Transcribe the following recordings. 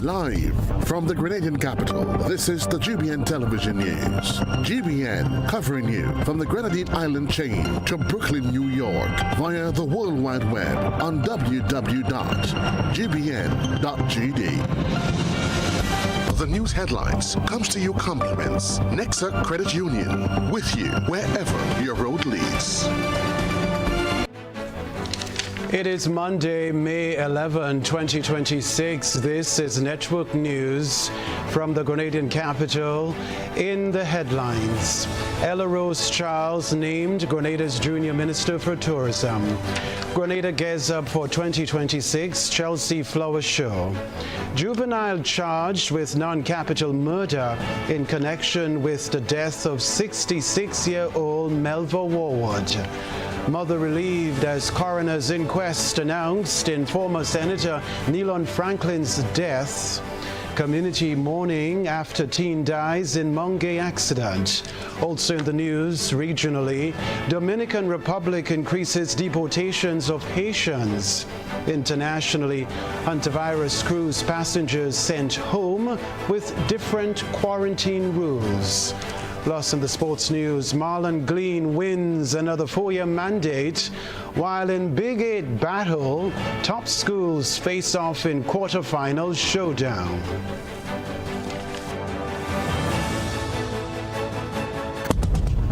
Live from the Grenadian capital, this is the GBN television news. GBN covering you from the Grenadine Island chain to Brooklyn, New York via the World Wide Web on www.gbn.gd. The news headlines comes to you compliments Nexa Credit Union, with you wherever your road leads. It is Monday, May 11, 2026. This is Network News from the Grenadian capital. In the headlines, Ella Rose Charles named Grenada's Junior Minister for Tourism. Grenada gears up for 2026 Chelsea Flower Show. Juvenile charged with non-capital murder in connection with the death of 66-year-old Melva Warwood. Mother relieved as coroner's inquest announced in former Senator Nealon Franklin's death. Community mourning after teen dies in Mongay accident. Also in the news, regionally, Dominican Republic increases deportations of Haitians. Internationally, hantavirus cruise passengers sent home with different quarantine rules. Plus, in the sports news, Marlon Glean wins another 4-year mandate, while in Big 8 battle, top schools face off in quarterfinal showdown.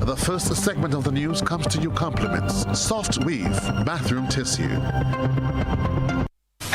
The first segment of the news comes to you compliments Soft Weave Bathroom Tissue.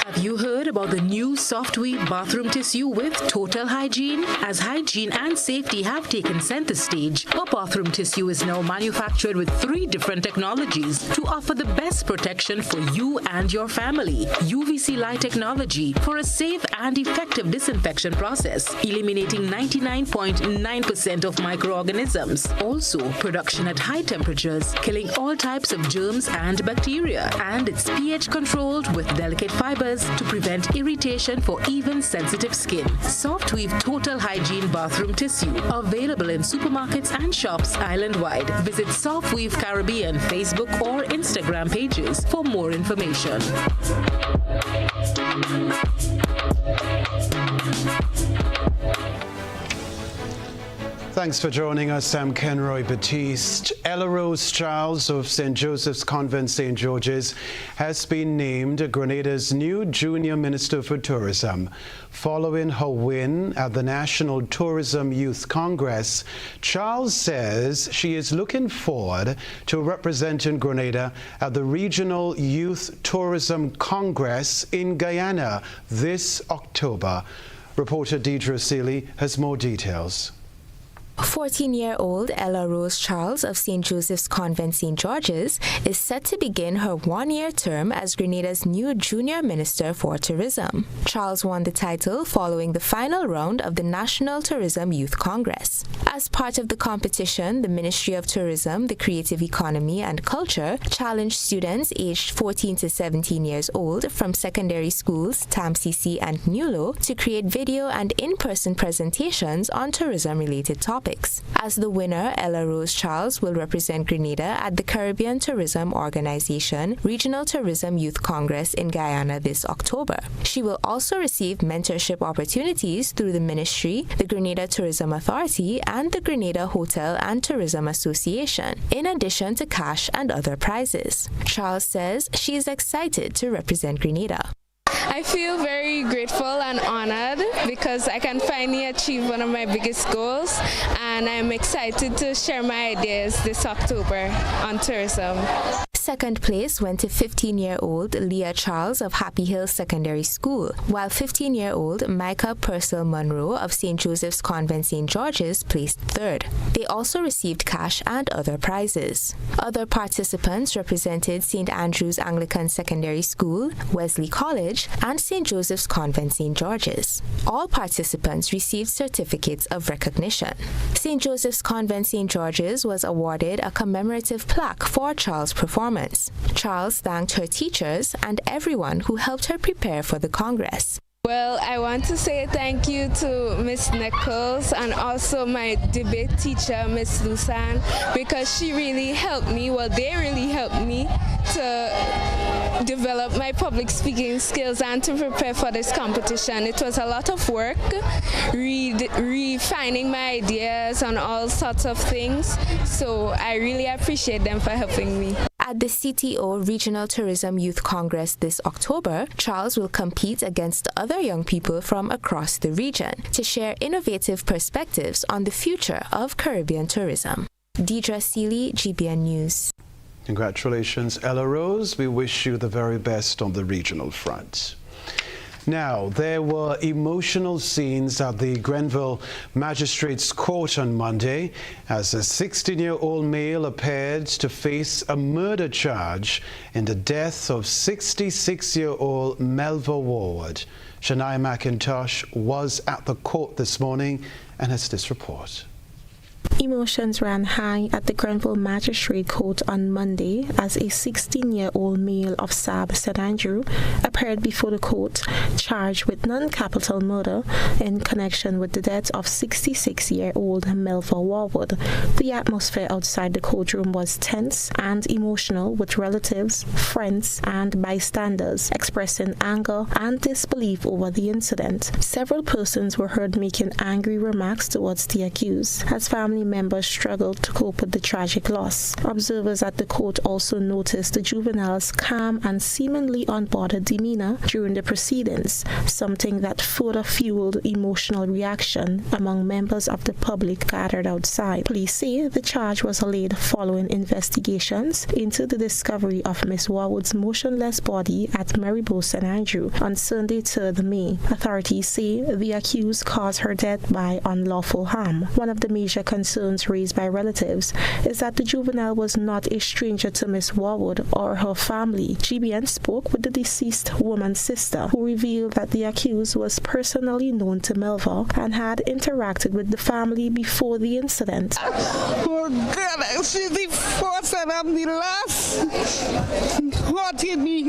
Have you heard about the new Soft Weave bathroom tissue with total hygiene? As hygiene and safety have taken center stage, our bathroom tissue is now manufactured with 3 different technologies to offer the best protection for you and your family. UVC light technology for a safe and effective disinfection process, eliminating 99.9% of microorganisms. Also, production at high temperatures, killing all types of germs and bacteria. And it's pH controlled with delicate fibers to prevent irritation for even sensitive skin. Soft Weave Total Hygiene Bathroom Tissue. Available in supermarkets and shops island-wide. Visit Soft Weave Caribbean Facebook or Instagram pages for more information. Thanks for joining us. I'm Kenroy. Baptiste. Ella Rose Charles of St. Joseph's Convent, St. George's, has been named Grenada's new Junior Minister for Tourism. Following her win at the National Tourism Youth Congress, Charles says she is looking forward to representing Grenada at the Regional Youth Tourism Congress in Guyana this October. Reporter Deidre Seeley has more details. 14-year-old Ella Rose Charles of St. Joseph's Convent, St. George's, is set to begin her 1-year term as Grenada's new Junior Minister for Tourism. Charles won the title following the final round of the National Tourism Youth Congress. As part of the competition, the Ministry of Tourism, the Creative Economy and Culture challenged students aged 14 to 17 years old from secondary schools, TAMCC and NULO to create video and in-person presentations on tourism-related topics. As the winner, Ella Rose Charles will represent Grenada at the Caribbean Tourism Organization Regional Tourism Youth Congress in Guyana this October. She will also receive mentorship opportunities through the Ministry, the Grenada Tourism Authority, and the Grenada Hotel and Tourism Association, in addition to cash and other prizes. Charles says she is excited to represent Grenada. I feel very grateful and honored because I can finally achieve one of my biggest goals, and I'm excited to share my ideas this October on tourism. Second place went to 15-year-old Leah Charles of Happy Hill Secondary School, while 15-year-old Micah Purcell Monroe of St. Joseph's Convent, St. George's placed third. They also received cash and other prizes. Other participants represented St. Andrew's Anglican Secondary School, Wesley College, and St. Joseph's Convent, St. George's. All participants received certificates of recognition. St. Joseph's Convent, St. George's was awarded a commemorative plaque for Charles' performance. Charles thanked her teachers and everyone who helped her prepare for the Congress. Well, I want to say thank you to Miss Nichols and also my debate teacher, Miss Lusan, because she really helped me, they really helped me to develop my public speaking skills and to prepare for this competition. It was a lot of work, refining my ideas on all sorts of things. So I really appreciate them for helping me. At the CTO Regional Tourism Youth Congress this October, Charles will compete against other young people from across the region to share innovative perspectives on the future of Caribbean tourism. Deidre Seeley, GBN News. Congratulations, Ella Rose. We wish you the very best on the regional front. Now, there were emotional scenes at the Grenville Magistrates Court on Monday as a 16-year-old male appeared to face a murder charge in the death of 66-year-old Melva Warwood. Shania McIntosh was at the court this morning and has this report. Emotions ran high at the Grenville Magistrate Court on Monday as a 16-year-old male of Sab, St. Andrew, appeared before the court charged with non-capital murder in connection with the death of 66-year-old Melva Warwood. The atmosphere outside the courtroom was tense and emotional, with relatives, friends, and bystanders expressing anger and disbelief over the incident. Several persons were heard making angry remarks towards the accused as family members struggled to cope with the tragic loss. Observers at the court also noticed the juvenile's calm and seemingly unbothered demeanor during the proceedings, something that further fueled emotional reaction among members of the public gathered outside. Police say the charge was laid following investigations into the discovery of Miss Warwood's motionless body at Marybo St. Andrew on Sunday, 3rd May. Authorities say the accused caused her death by unlawful harm. One of the major concerns raised by relatives is that the juvenile was not a stranger to Miss Warwood or her family. GBN spoke with the deceased woman's sister, who revealed that the accused was personally known to Melva and had interacted with the family before the incident. Oh God, she's the first and I'm the last. Hurting me,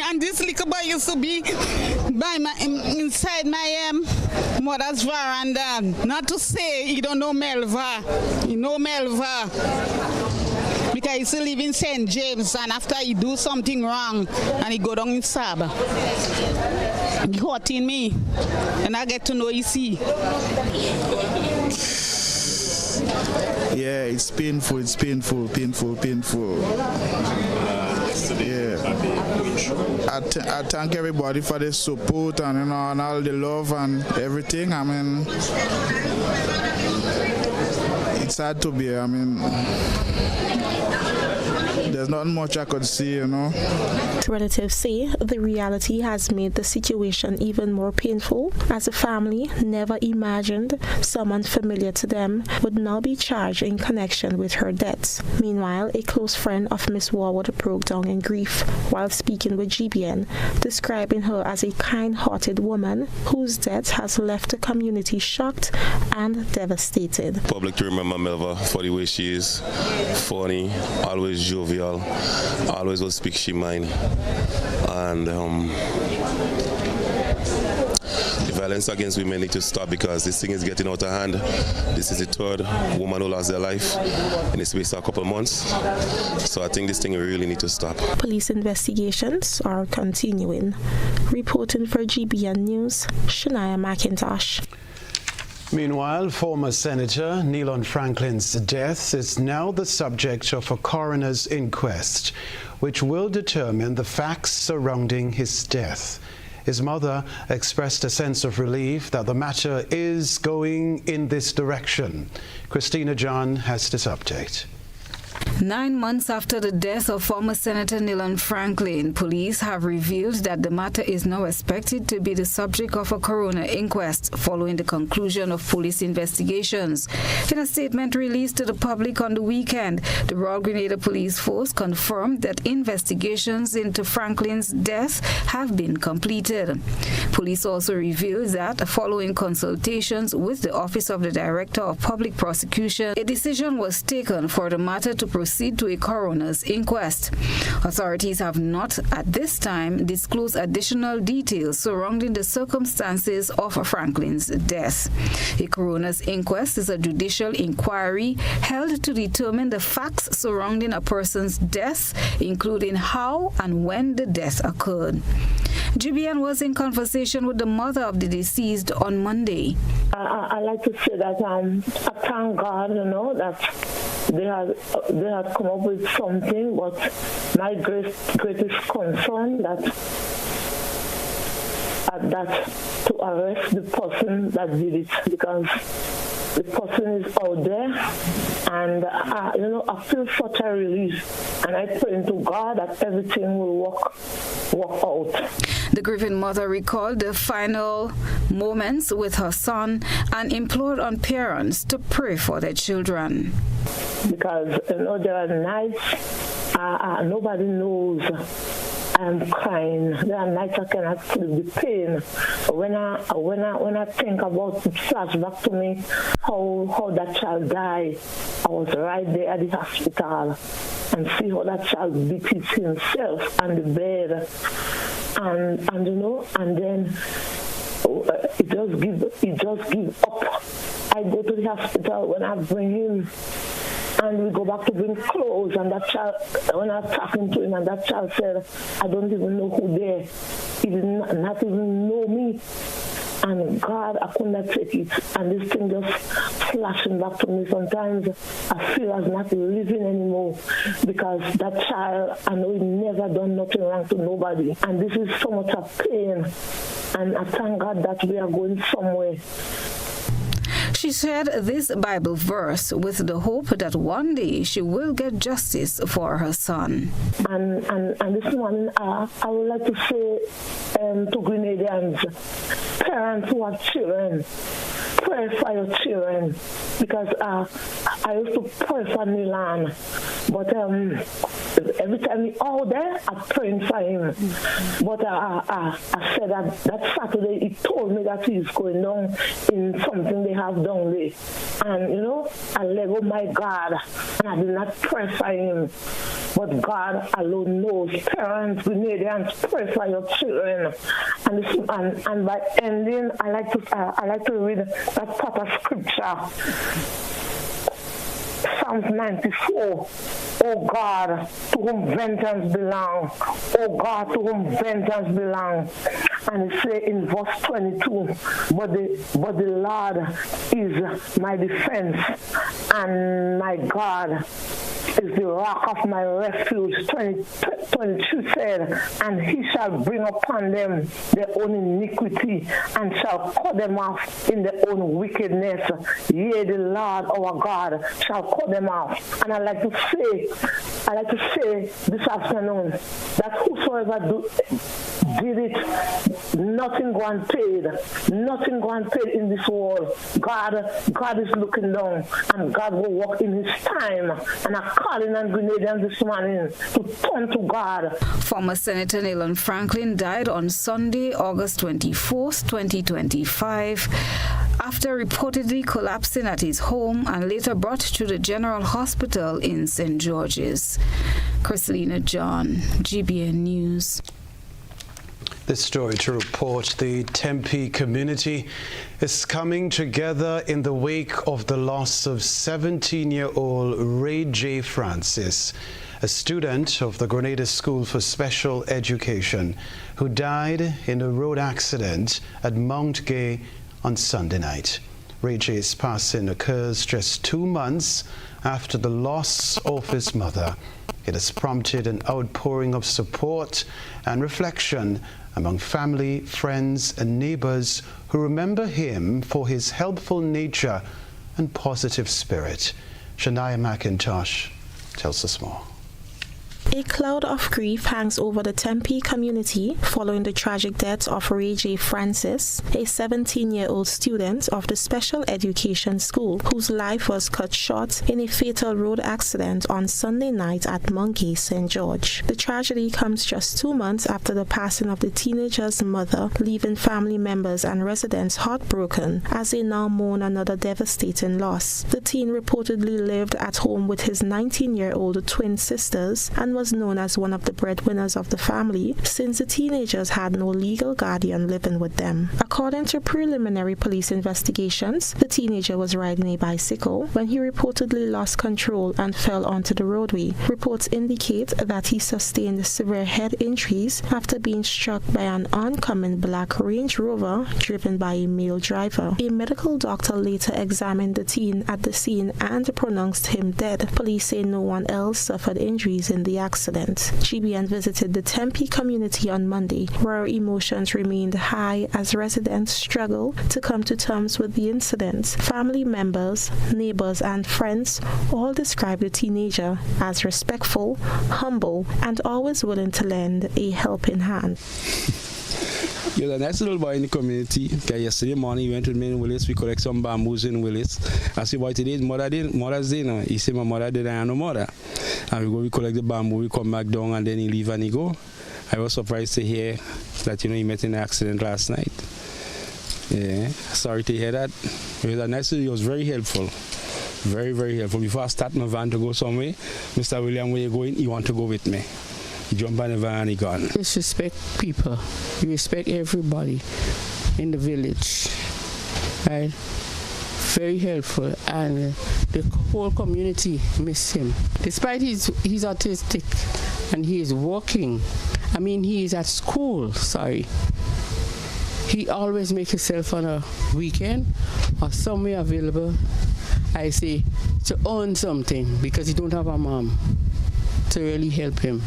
and this little boy used to be by inside my mother's veranda. Not to say he don't know Melva. He know Melva. Because he still live in St. James, and after he do something wrong and he go down in Saba. He hurting me. And I get to know he see. Yeah, it's painful. Yeah. I thank everybody for the support and, and all the love and everything. I mean, it's hard to be. I mean, there's not much I could see, Relatives say the reality has made the situation even more painful, as the family never imagined someone familiar to them would now be charged in connection with her death. Meanwhile, a close friend of Miss Warwood broke down in grief while speaking with GBN, describing her as a kind-hearted woman whose death has left the community shocked and devastated. Public to remember Melva for the way she is, funny, always jovial, always will speak she mind, and the violence against women need to stop because this thing is getting out of hand. This is the third woman who lost their life in the space of a couple months, so I think this thing really need to stop. Police investigations are continuing. Reporting for GBN News, Shania McIntosh. Meanwhile, former Senator Nealon Franklin's death is now the subject of a coroner's inquest, which will determine the facts surrounding his death. His mother expressed a sense of relief that the matter is going in this direction. Christina John has this update. 9 months after the death of former Senator Nealon Franklin, police have revealed that the matter is now expected to be the subject of a coroner inquest following the conclusion of police investigations. In a statement released to the public on the weekend, the Royal Grenada Police Force confirmed that investigations into Franklin's death have been completed. Police also revealed that following consultations with the Office of the Director of Public Prosecution, a decision was taken for the matter to proceed proceed to a coroner's inquest. Authorities have not, at this time, disclosed additional details surrounding the circumstances of Franklin's death. A coroner's inquest is a judicial inquiry held to determine the facts surrounding a person's death, including how and when the death occurred. GBN was in conversation with the mother of the deceased on Monday. I like to say that I thank God, that they had come up with something, but my greatest concern that to arrest the person that did it, because the person is out there, and I feel such a relief, and I pray to God that everything will work out. The grieving mother recalled the final moments with her son and implored on parents to pray for their children. Because there are nights nobody knows I'm crying. There are nights I cannot feel the pain. When I think about it, flashback to me how that child died. I was right there at the hospital and see how that child beat himself on the bed, and then it just give up. I go to the hospital when I bring him, and we go back to bring clothes, and that child, when I was talking to him, and that child said, I don't even know who there. He did not even know me. And God, I could not take it. And this thing just flashing back to me. Sometimes I feel I'm not living anymore, because that child, I know he never done nothing wrong to nobody. And this is so much of pain. And I thank God that we are going somewhere. She shared this Bible verse with the hope that one day she will get justice for her son. And this morning, I would like to say to Grenadians, parents who have children, pray for your children, because I used to pray for Milan, but every time he's out there, I'm praying for him. But I said that Saturday he told me that he's going down in something they have down there. And, I let go my God, and I did not pray for him. But God alone knows. Parents, Grenadians, pray for your children. And by ending, I like to read that part of scripture. Psalms 94, O God, to whom vengeance belongs. O God, to whom vengeance belongs. And it says in verse 22, but the Lord is my defense, and my God is the rock of my refuge. 22 said, and he shall bring upon them their own iniquity, and shall cut them off in their own wickedness. Yea, the Lord our God shall cut them off. And I like to say this afternoon that whosoever did it, nothing go unpaid. Nothing go unpaid in this world. God is looking down, and God will work in his time. And I'm calling on Grenadians this morning to turn to God. Former Senator Nillan Franklin died on Sunday, August 24th, 2025, after reportedly collapsing at his home and later brought to the General Hospital in St. George's. Christelina John, GBN News. This story to report: the Tempe community is coming together in the wake of the loss of 17-year-old Ray J. Francis, a student of the Grenada School for Special Education, who died in a road accident at Mount Gay on Sunday night. Ray J's passing occurs just 2 months after the loss of his mother. It has prompted an outpouring of support and reflection among family, friends, and neighbors who remember him for his helpful nature and positive spirit. Shania McIntosh tells us more. A cloud of grief hangs over the Tempe community following the tragic death of Ray J. Francis, a 17-year-old student of the special education school whose life was cut short in a fatal road accident on Sunday night at Monkey, St. George. The tragedy comes just 2 months after the passing of the teenager's mother, leaving family members and residents heartbroken as they now mourn another devastating loss. The teen reportedly lived at home with his 19-year-old twin sisters and was known as one of the breadwinners of the family since the teenagers had no legal guardian living with them. According to preliminary police investigations, the teenager was riding a bicycle when he reportedly lost control and fell onto the roadway. Reports indicate that he sustained severe head injuries after being struck by an oncoming black Range Rover driven by a male driver. A medical doctor later examined the teen at the scene and pronounced him dead. Police say no one else suffered injuries in the accident. GBN visited the Tempe community on Monday, where emotions remained high as residents struggle to come to terms with the incident. Family members, neighbors, and friends all described the teenager as respectful, humble, and always willing to lend a helping hand. He was a nice little boy in the community. Yesterday morning he went with me in Willis. We collect some bamboos in Willis. I said, boy, today is Mother's Day now. He said, my mother didn't have no mother. And we collect the bamboo, we come back down, and then he leave and he go. I was surprised to hear that, he met in an accident last night. Yeah, sorry to hear that. He was a nice, he was very helpful. Very, very helpful. Before I start my van to go somewhere, Mr. William, where you going? He want to go with me. He jump on the van and he gone. Disrespect people. You respect everybody in the village. Right? Very helpful, and the whole community miss him. Despite he's autistic and he is working. He is at school, sorry. He always makes himself on a weekend or somewhere available, I say, to earn something because he don't have a mom to really help him.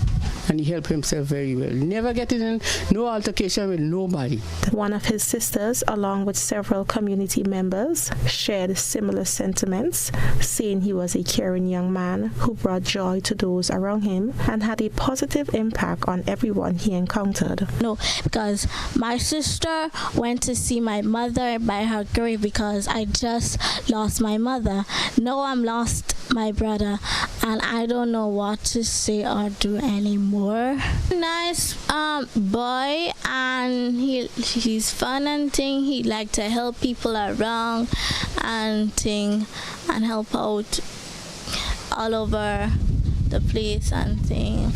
And he helped himself very well. Never getting in no altercation with nobody. One of his sisters, along with several community members, shared similar sentiments, saying he was a caring young man who brought joy to those around him and had a positive impact on everyone he encountered. No, because my sister went to see my mother by her grave because I just lost my mother. Now I'm lost my brother, and I don't know what to say or do anymore. Nice boy, and he's fun and thing. He like to help people around and thing, and help out all over the place and thing.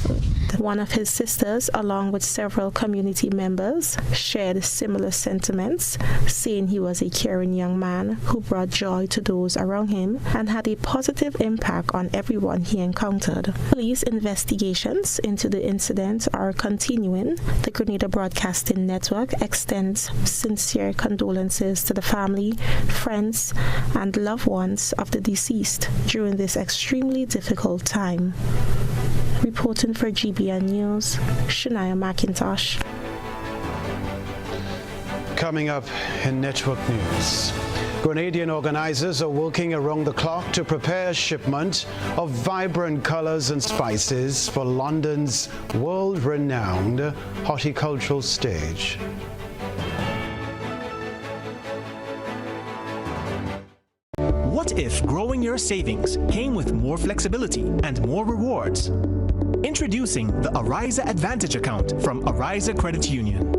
One of his sisters, along with several community members, shared similar sentiments, saying he was a caring young man who brought joy to those around him and had a positive impact on everyone he encountered. Police investigations into the incident are continuing. The Grenada Broadcasting Network extends sincere condolences to the family, friends, and loved ones of the deceased during this extremely difficult time. Reporting for GBN News, Shania McIntosh. Coming up in Network News, Grenadian organizers are working around the clock to prepare a shipment of vibrant colors and spices for London's world-renowned horticultural stage. What if growing your savings came with more flexibility and more rewards? Introducing the Ariza Advantage account from Ariza Credit Union.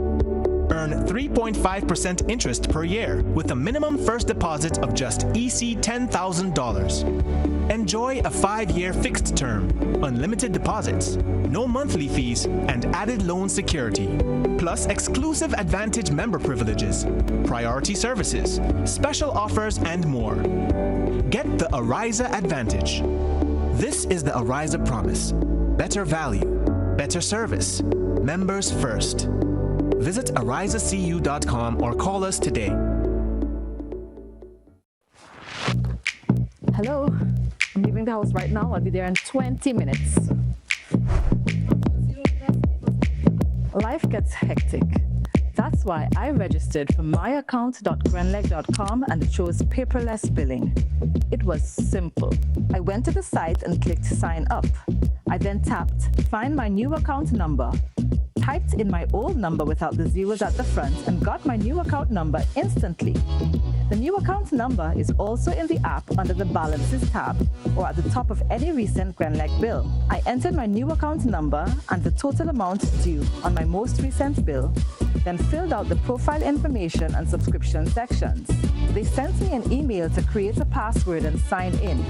Earn 3.5% interest per year with a minimum first deposit of just EC $10,000. Enjoy a 5-year fixed term, unlimited deposits, no monthly fees, and added loan security. Plus exclusive Advantage member privileges, priority services, special offers, and more. Get the Ariza Advantage. This is the Ariza Promise. Better value, better service, members first. Visit arizacu.com or call us today. Hello, I'm leaving the house right now. I'll be there in 20 minutes. Life gets hectic. That's why I registered for myaccount.grenleg.com and chose paperless billing. It was simple. I went to the site and clicked sign up. I then tapped Find My New Account Number, typed in my old number without the zeros at the front, and got my new account number instantly. The new account number is also in the app under the Balances tab or at the top of any recent GrenLec bill. I entered my new account number and the total amount due on my most recent bill, then filled out the profile information and subscription sections. They sent me an email to create a password and sign in.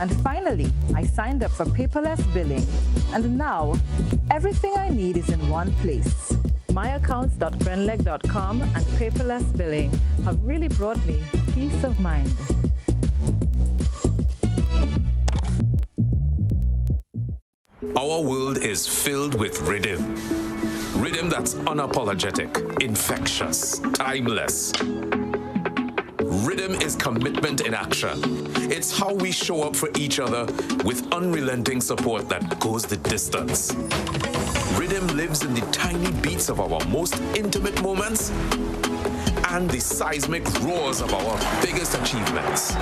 And finally, I signed up for paperless billing, and now everything I need is in one place. myaccounts.grenleg.com and paperless billing have really brought me peace of mind. Our world is filled with rhythm. Rhythm that's unapologetic, infectious, timeless. Rhythm is commitment in action. It's how we show up for each other with unrelenting support that goes the distance. Rhythm lives in the tiny beats of our most intimate moments and the seismic roars of our biggest achievements.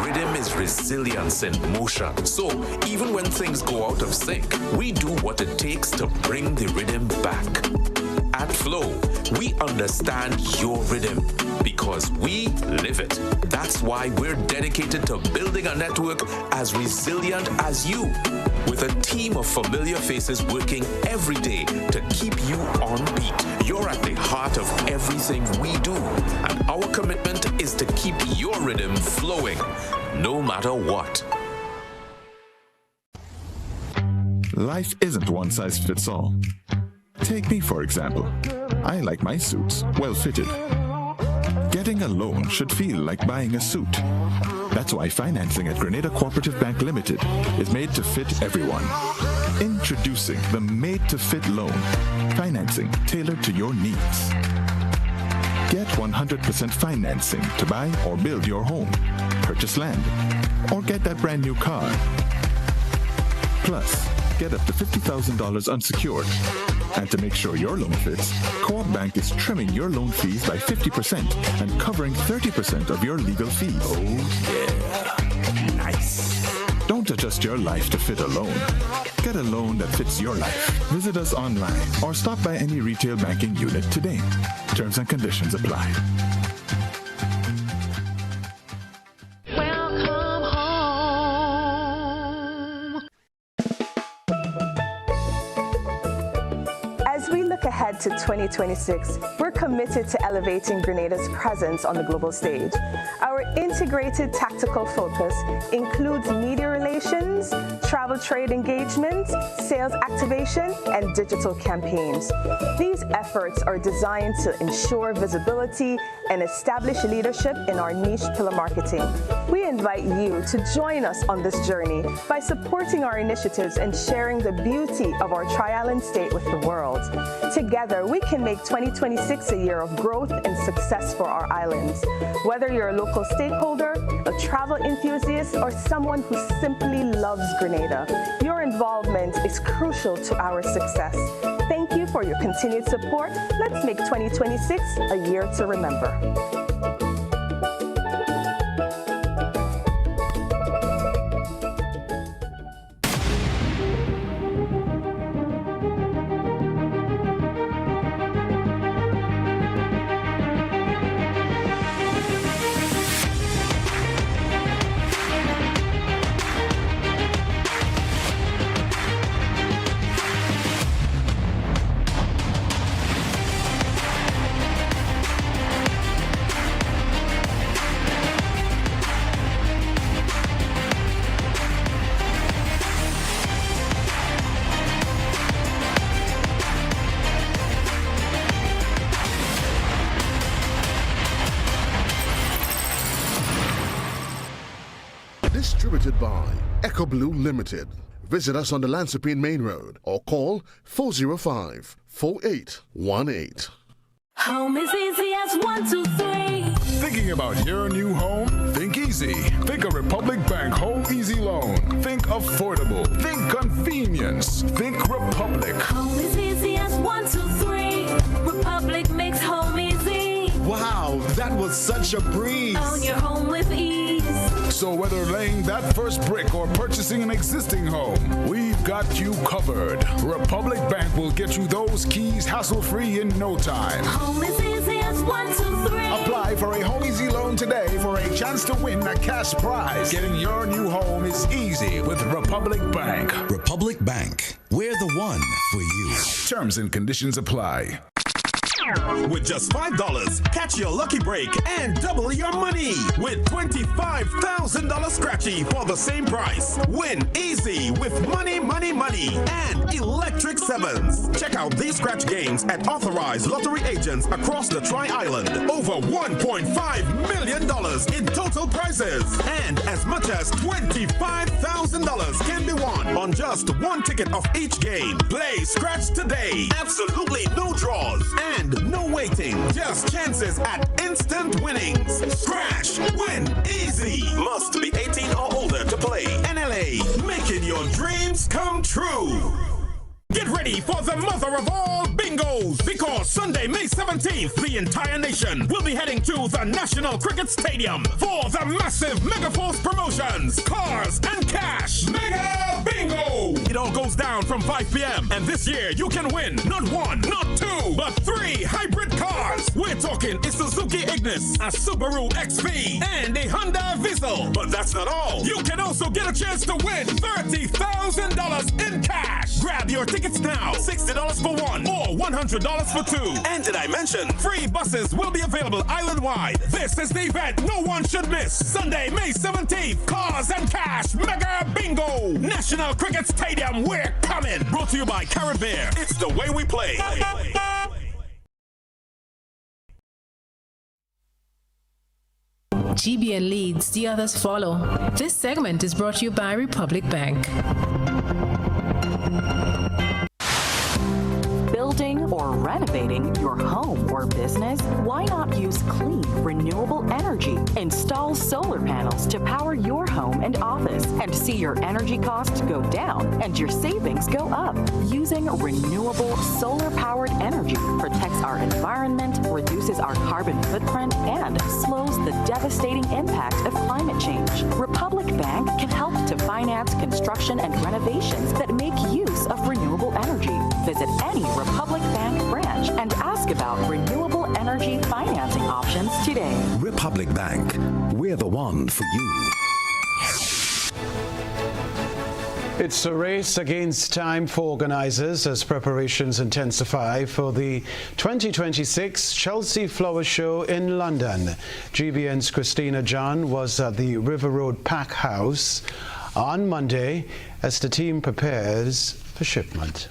Rhythm is resilience in motion. So even when things go out of sync, we do what it takes to bring the rhythm back. At Flow, we understand your rhythm because we live it. That's why we're dedicated to building a network as resilient as you, with a team of familiar faces working every day to keep you on beat. You're at the heart of everything we do, and our commitment is to keep your rhythm flowing, no matter what. Life isn't one size fits all. Take me, for example. I like my suits well fitted. Getting a loan should feel like buying a suit. That's why financing at Grenada Cooperative Bank Limited is made to fit everyone. Introducing the Made to Fit loan, financing tailored to your needs. Get 100% financing to buy or build your home, purchase land, or get that brand new car. Plus, get up to $50,000 unsecured. And to make sure your loan fits, Co-op Bank is trimming your loan fees by 50% and covering 30% of your legal fees. Oh yeah, nice. Don't adjust your life to fit a loan. Get a loan that fits your life. Visit us online or stop by any retail banking unit today. Terms and conditions apply. Ahead to 2026, we're committed to elevating Grenada's presence on the global stage. Our integrated tactical focus includes media relations, travel trade engagement, sales activation, and digital campaigns. These efforts are designed to ensure visibility and establish leadership in our niche pillar marketing. We invite you to join us on this journey by supporting our initiatives and sharing the beauty of our Tri-Island state with the world. Together, we can make 2026 a year of growth and success for our islands. Whether you're a local stakeholder, a travel enthusiast, or someone who simply loves Grenada, your involvement is crucial to our success. Thank you for your continued support. Let's make 2026 a year to remember. Distributed by Echo Blue Limited. Visit us on the Lansopine Main Road or call 405-4818. Home is easy as 1, 2, 3. Thinking about your new home? Think easy. Think a Republic Bank Home Easy Loan. Think affordable. Think convenience. Think Republic. Home is easy as 1, 2, 3. Republic makes home easy. Wow, that was such a breeze. Own your home with ease. keys. So whether laying that first brick or purchasing an existing home, we've got you covered. Republic Bank will get you those keys hassle-free in no time. Home is easy as 1, 2, 3. Apply for a Home Easy loan today for a chance to win a cash prize. Getting your new home is easy with Republic Bank. Republic Bank, we're the one for you. Terms and conditions apply. With just $5, catch your lucky break and double your money with $25,000 scratchy for the same price. Win easy with money, money, money and electric sevens. Check out these scratch games at authorized lottery agents across the Tri-Island. Over $1.5 million in total prizes and as much as $25,000 can be won on just one ticket of each game. Play scratch today. Absolutely no draws and no waiting, just chances at instant winnings. Scratch, win, easy. Must be 18 or older to play. NLA, making your dreams come true. Get ready for the mother of all bingos, because Sunday, May 17th, the entire nation will be heading to the National Cricket Stadium for the massive Mega Force promotions, cars and cash. Mega Bingo! It all goes down from 5 p.m. and this year you can win not 1, not 2, but 3 hybrid cars. We're talking a Suzuki Ignis, a Subaru XV, and a Honda Vissel. But that's not all. You can also get a chance to win $30,000 in cash. Grab your tickets now. $60 for one or $100 for two. And did I mention free buses will be available island-wide? This is the event no one should miss. Sunday, May 17th. Cars and cash Mega Bingo. National Cricket Stadium, we're coming. Brought to you by Caribbean. It's the way we play. GBN leads, the others follow. This segment is brought to you by Republic Bank. Building or renovating your home or business? Why not use clean, renewable energy? Install solar panels to power your home and office and see your energy costs go down and your savings go up. Using renewable solar-powered energy protects our environment, reduces our carbon footprint, and slows the devastating impact of climate change. Republic Bank can help to finance construction and renovations that make use of renewable energy. Visit any Republic Bank branch and ask about renewable energy financing options today. Republic Bank, we're the one for you. It's a race against time for organizers as preparations intensify for the 2026 Chelsea Flower Show in London. GBN's Christina John was at the River Road Pack House on Monday as the team prepares for shipment.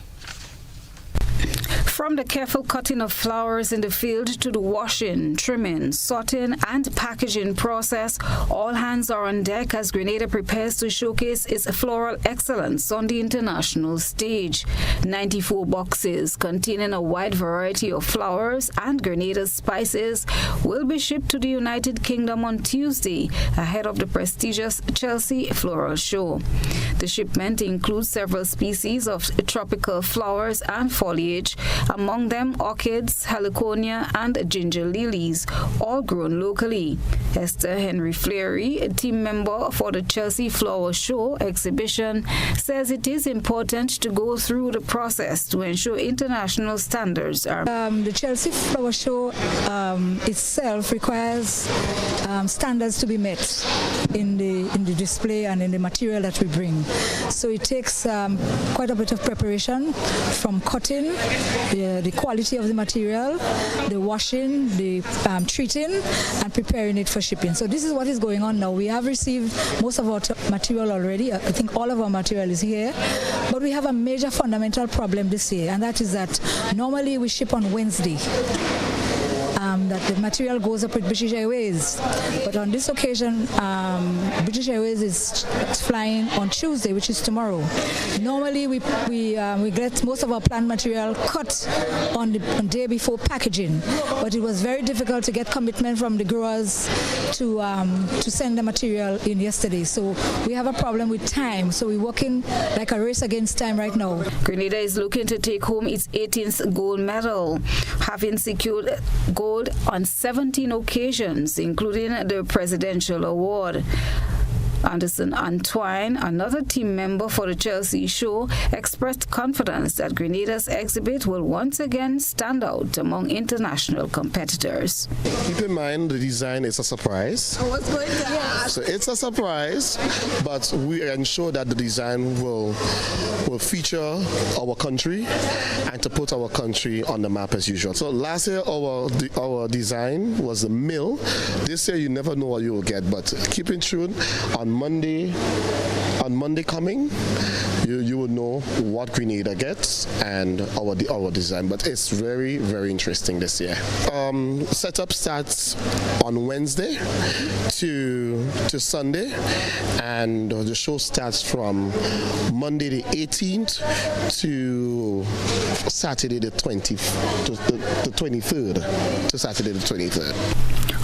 From the careful cutting of flowers in the field to the washing, trimming, sorting, and packaging process, all hands are on deck as Grenada prepares to showcase its floral excellence on the international stage. 94 boxes containing a wide variety of flowers and Grenada's spices will be shipped to the United Kingdom on Tuesday ahead of the prestigious Chelsea Floral Show. The shipment includes several species of tropical flowers and foliage, among them orchids, heliconia, and ginger lilies, all grown locally. Esther Henry Fleury, a team member for the Chelsea Flower Show exhibition, says it is important to go through the process to ensure international standards are. The Chelsea Flower Show itself requires standards to be met in the display and in the material that we bring. So it takes quite a bit of preparation, from cutting, the quality of the material, the washing, the treating, and preparing it for shipping. So this is what is going on now. We have received most of our material already. I think all of our material is here. But we have a major fundamental problem this year, and that is that normally we ship on Wednesday. That the material goes up with British Airways, but on this occasion British Airways is flying on Tuesday, which is tomorrow. Normally we get most of our plant material cut on the day before packaging, but it was very difficult to get commitment from the growers to send the material in yesterday. So we have a problem with time, so we're working like a race against time right now. Grenada is looking to take home its 18th gold medal, having secured gold on 17 occasions, including the Presidential Award. Anderson Antoine, another team member for the Chelsea show, expressed confidence that Grenada's exhibit will once again stand out among international competitors. Keep in mind the design is a surprise. I was going to ask. So it's a surprise, but we ensure that the design will feature our country and to put our country on the map as usual. So last year our design was the mill. This year you never know what you will get, but keep in tune. On Monday coming, you will know what Grenada gets and our design. But it's very, very interesting this year. Setup starts on Wednesday to Sunday, and the show starts from Monday the 18th to Saturday the 23rd to Saturday the 23rd.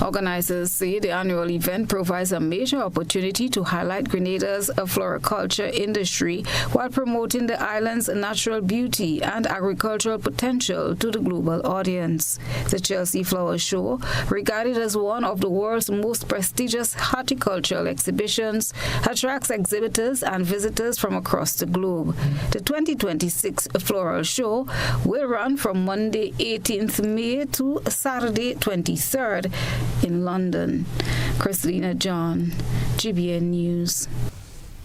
Organizers say the annual event provides a major opportunity to highlight Grenada's floriculture industry while promoting the island's natural beauty and agricultural potential to the global audience. The Chelsea Flower Show, regarded as one of the world's most prestigious horticultural exhibitions, attracts exhibitors and visitors from across the globe. The 2026 Floral Show will run from Monday 18th May to Saturday 23rd in London. Christina John, GBN News.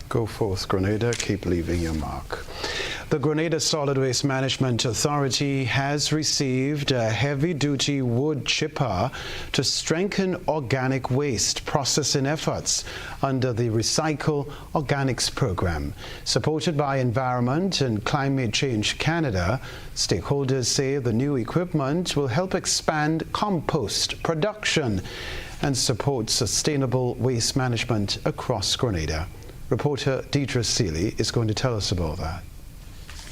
Go forth, Grenada. Keep leaving your mark. The Grenada Solid Waste Management Authority has received a heavy-duty wood chipper to strengthen organic waste processing efforts under the Recycle Organics program. Supported by Environment and Climate Change Canada, stakeholders say the new equipment will help expand compost production and support sustainable waste management across Grenada. Reporter Deidre Seeley is going to tell us about that.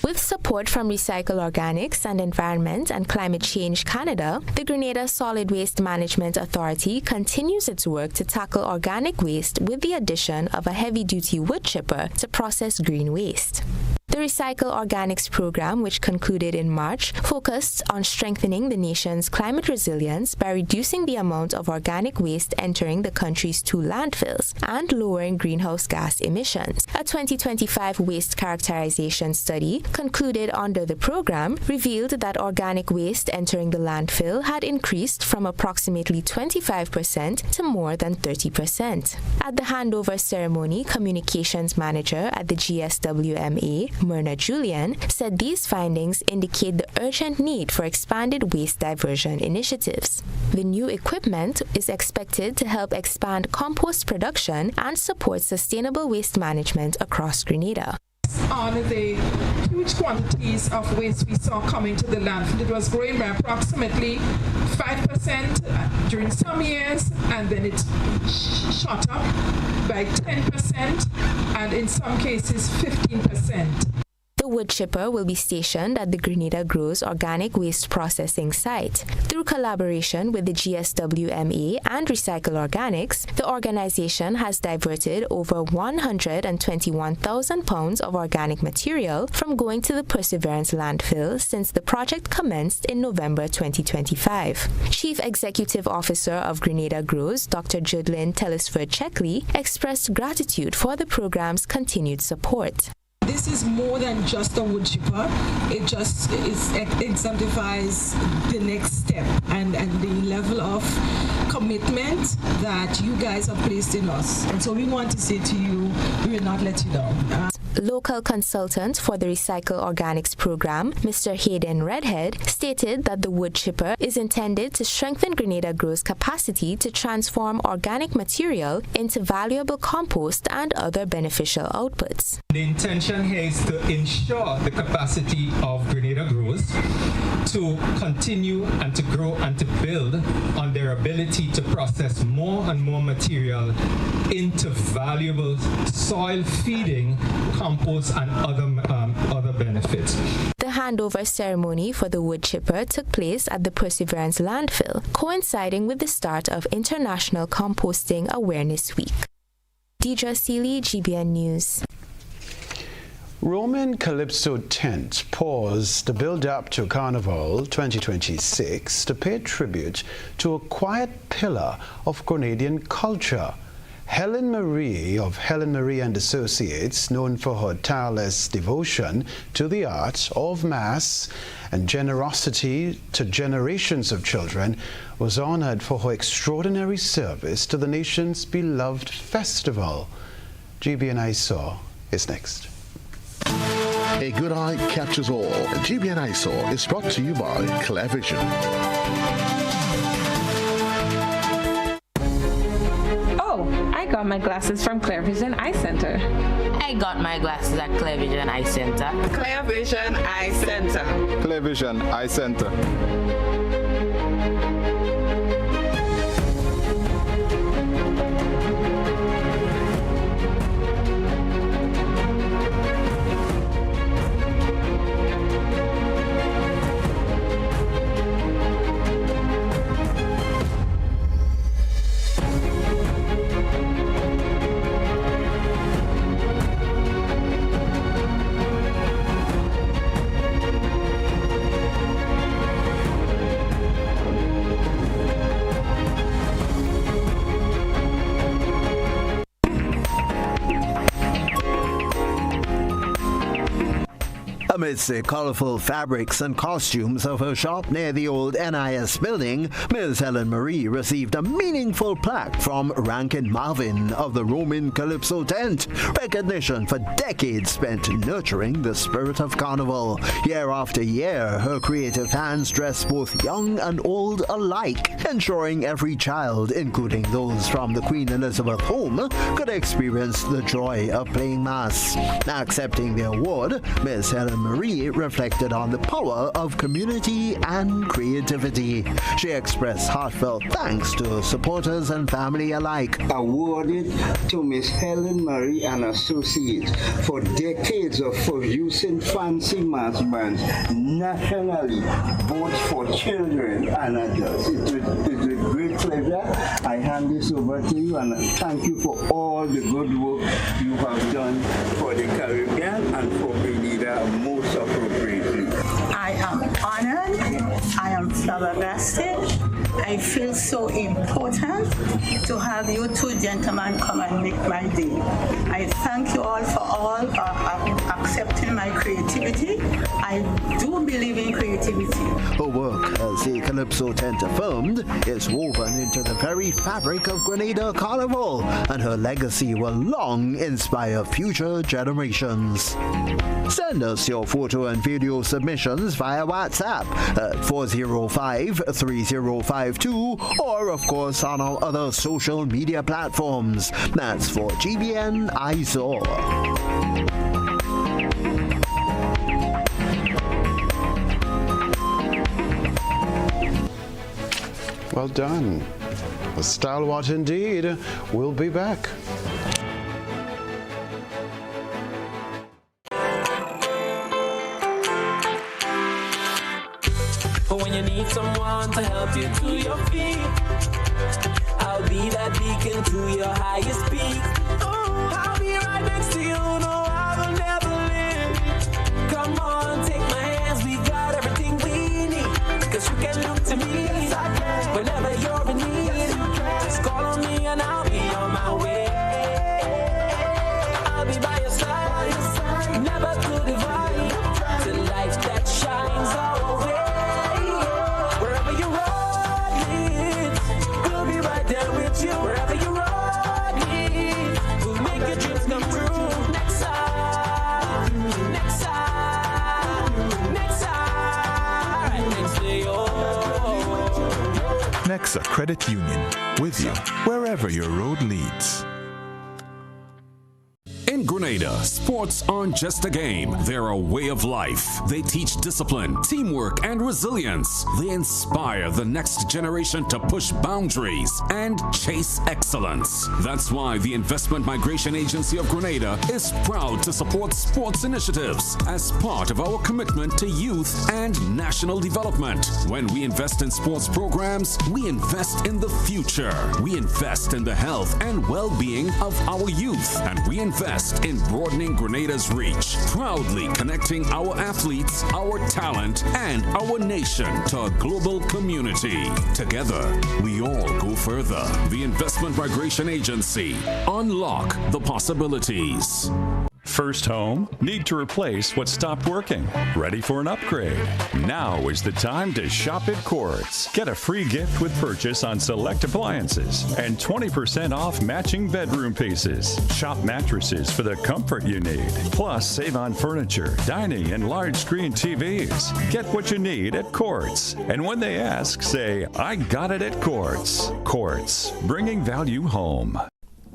With support from Recycle Organics and Environment and Climate Change Canada, the Grenada Solid Waste Management Authority continues its work to tackle organic waste with the addition of a heavy-duty wood chipper to process green waste. The Recycle Organics program, which concluded in March, focused on strengthening the nation's climate resilience by reducing the amount of organic waste entering the country's 2 landfills and lowering greenhouse gas emissions. A 2025 waste characterization study concluded under the program revealed that organic waste entering the landfill had increased from approximately 25% to more than 30%. At the handover ceremony, communications manager at the GSWMA, Myrna Julian, said these findings indicate the urgent need for expanded waste diversion initiatives. The new equipment is expected to help expand compost production and support sustainable waste management across Grenada. On the huge quantities of waste we saw coming to the landfill, it was growing by approximately 5% during some years, and then it shot up by 10%, and in some cases 15%. The wood chipper will be stationed at the Grenada Grows Organic Waste Processing Site. Through collaboration with the GSWMA and Recycle Organics, the organization has diverted over 121,000 pounds of organic material from going to the Perseverance landfill since the project commenced in November 2025. Chief Executive Officer of Grenada Grows, Dr. Judlyn Tellisford-Checkley, expressed gratitude for the program's continued support. This is more than just a wood chipper. It just exemplifies the next step and the level of commitment that you guys have placed in us. And so we want to say to you, we will not let you down. Local consultant for the Recycle Organics program, Mr. Hayden Redhead, stated that the wood chipper is intended to strengthen Grenada Grow's capacity to transform organic material into valuable compost and other beneficial outputs. The intention here is to ensure the capacity of Grenada Grows to continue and to grow and to build on their ability to process more and more material into valuable soil feeding, compost and other benefits. The handover ceremony for the wood chipper took place at the Perseverance landfill, coinciding with the start of International Composting Awareness Week. Deidre Seeley, GBN News. Roman Calypso tent paused the build-up to Carnival 2026 to pay tribute to a quiet pillar of Grenadian culture. Helen Marie of Helen Marie and Associates, known for her tireless devotion to the art of mass and generosity to generations of children, was honored for her extraordinary service to the nation's beloved festival. GBN I Saw is next. A good eye catches all. GBN I Saw is brought to you by Clear Vision. I got my glasses from Clear Vision Eye Center. I got my glasses at Clear Vision Eye Center. Clear Vision Eye Center. Clear Vision Eye Center. Amidst the colorful fabrics and costumes of her shop near the old NIS building, Ms. Helen Marie received a meaningful plaque from Rankin Marvin of the Roman Calypso tent, recognition for decades spent nurturing the spirit of Carnival. Year after year, her creative hands dress both young and old alike, ensuring every child, including those from the Queen Elizabeth home, could experience the joy of playing mass. Accepting the award, Ms. Helen Marie reflected on the power of community and creativity. She expressed heartfelt thanks to supporters and family alike. Awarded to Miss Helen Marie and Associates for decades of producing fancy mass bands nationally, both for children and adults. It's with great pleasure I hand this over to you, and thank you for all the good work you have done for the Caribbean and for Grenada most appropriately. I am honored. I am flabbergasted. I feel so important to have you two gentlemen come and make my day. I thank you all for accepting my creativity. I do believe in creativity. Her work, as the Calypso tent affirmed, is woven into the very fabric of Grenada Carnival, and her legacy will long inspire future generations. Send us your photo and video submissions via WhatsApp at 405-3052 or, of course, on our other social media platforms. That's for GBN I Saw. Well done. A stalwart indeed. We'll be back. When you need someone to help you to your feet, I'll be that beacon to your highest peak. I'll be right next to you, no, I will never leave. Come on, take my hands, we got everything we need. Cause you can look to me whenever you're in need. Just call on me and I'll be on my way. I'll be by your side, never to divide. The light that shines our way. Wherever you run, we'll make your dreams come true. Next time, next time, next time, right next to you. Nexa Credit Union, with you wherever your road leads. In Grenada, sports aren't just a game, they're a way of life. They teach discipline, teamwork, and resilience. They inspire the next generation to push boundaries and chase excellence. That's why the Investment Migration Agency of Grenada is proud to support sports initiatives as part of our commitment to youth and national development. When we invest in sports programs, we invest in the future. We invest in the health and well-being of our youth, and we invest invest in broadening Grenada's reach, proudly connecting our athletes, our talent, and our nation to a global community. Together, we all go further. The Investment Migration Agency. Unlock the possibilities. First home? Need to replace what stopped working? Ready for an upgrade? Now is the time to shop at Quartz. Get a free gift with purchase on select appliances and 20% off matching bedroom pieces. Shop mattresses for the comfort you need. Plus, save on furniture, dining, and large screen TVs. Get what you need at Quartz. And when they ask, say, I got it at Quartz. Quartz, bringing value home.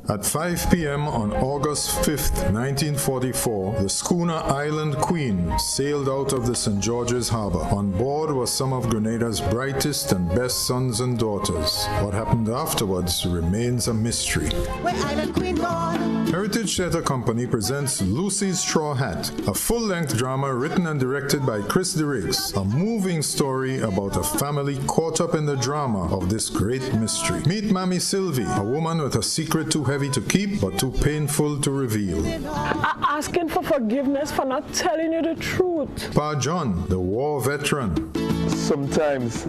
At 5 p.m. on August 5th, 1944, the schooner Island Queen sailed out of the St. George's Harbor. On board were some of Grenada's brightest and best sons and daughters. What happened afterwards remains a mystery. Where Island Queen gone? Heritage Theatre Company presents Lucy's Straw Hat, a full-length drama written and directed by Chris DeRiggs, a moving story about a family caught up in the drama of this great mystery. Meet Mammy Sylvie, a woman with a secret too heavy to keep but too painful to reveal. I'm asking for forgiveness for not telling you the truth. Pa John, the war veteran. Sometimes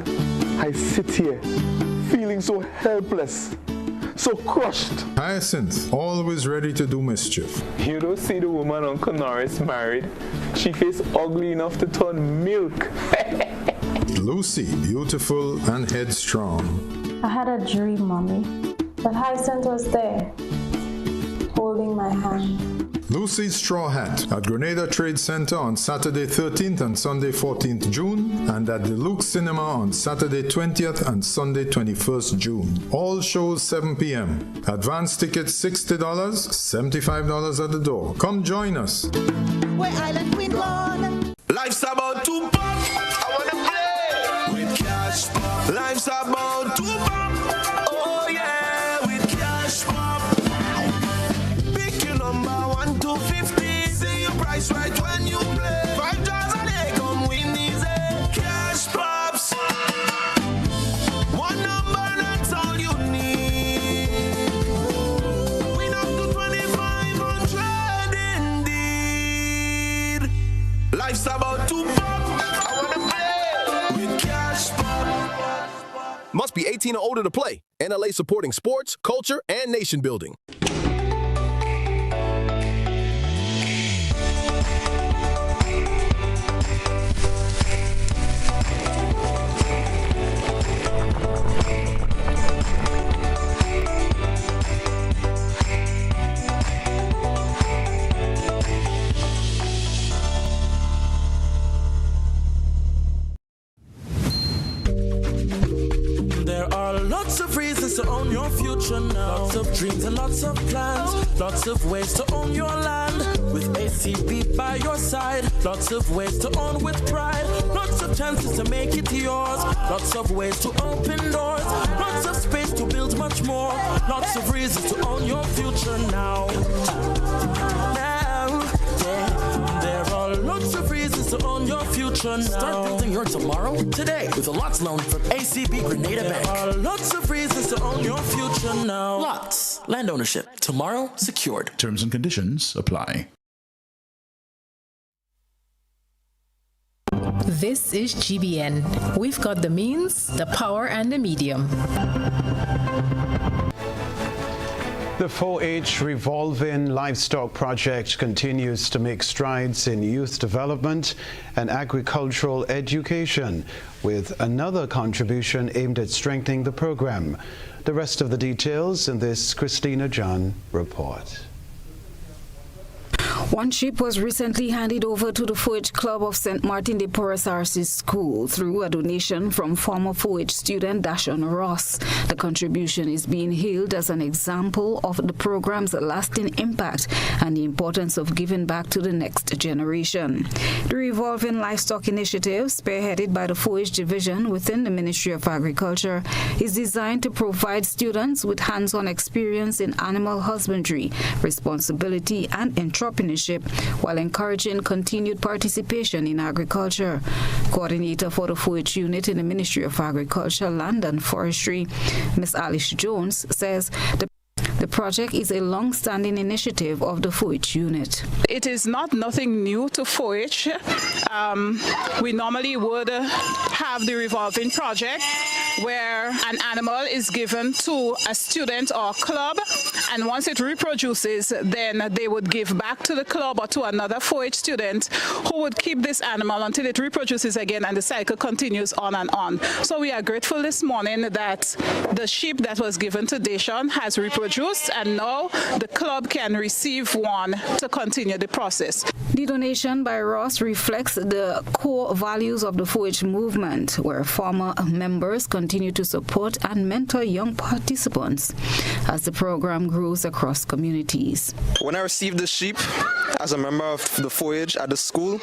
I sit here feeling so helpless, so crushed. Hyacinth, always ready to do mischief. You don't see the woman Uncle Norris married. She face ugly enough to turn milk. Lucy, beautiful and headstrong. I had a dream, Mommy, that Hyacinth was there, holding my hand. Lucy's Straw Hat at Grenada Trade Center on Saturday 13th and Sunday 14th June, and at the Luke Cinema on Saturday 20th and Sunday 21st June. All shows 7 p.m. Advance tickets $60, $75 at the door. Come join us. Where Island Queen gone? Life's about to pop. I wanna play with cash pop. Life's about to pop. Oh yeah, with cash pop. Pick your number 1 to 50. See your price right when you play. $5 a day, come win easy. Cash pops. One number, that's all you need. Win up to 2,500 indeed. Life's about to pop. Must be 18 or older to play. NLA supporting sports, culture, and nation building. Lots of reasons to own your future now. Lots of dreams and lots of plans. Lots of ways to own your land. With ACB by your side. Lots of ways to own with pride. Lots of chances to make it yours. Lots of ways to open doors. Lots of space to build much more. Lots of reasons to own your future now. There are lots of reasons to own your future now. Start building your tomorrow today with a LOTS loan from ACB Grenada Bank. There are lots of reasons to own your future now. LOTS, land ownership, tomorrow secured. Terms and conditions apply. This is GBN. We've got the means, the power, and the medium. The 4-H Revolving Livestock Project continues to make strides in youth development and agricultural education, with another contribution aimed at strengthening the program. The rest of the details in this Christina John report. One sheep was recently handed over to the 4-H Club of St. Martin de Porres RC School through a donation from former 4-H student Dashon Ross. The contribution is being hailed as an example of the program's lasting impact and the importance of giving back to the next generation. The Revolving Livestock Initiative, spearheaded by the 4-H division within the Ministry of Agriculture, is designed to provide students with hands-on experience in animal husbandry, responsibility, and entrepreneurship, while encouraging continued participation in agriculture. Coordinator for the 4-H unit in the Ministry of Agriculture, Land and Forestry, Ms. Alice Jones, says the The project is a long-standing initiative of the 4-H unit. It is nothing new to 4-H. We normally would have the revolving project where an animal is given to a student or club, and once it reproduces, then they would give back to the club or to another 4-H student who would keep this animal until it reproduces again, and the cycle continues on and on. So we are grateful this morning that the sheep that was given to Deshaun has reproduced, and now the club can receive one to continue the process. The donation by Ross reflects the core values of the 4-H movement, where former members continue to support and mentor young participants as the program grows across communities. When I received the sheep as a member of the 4-H at the school,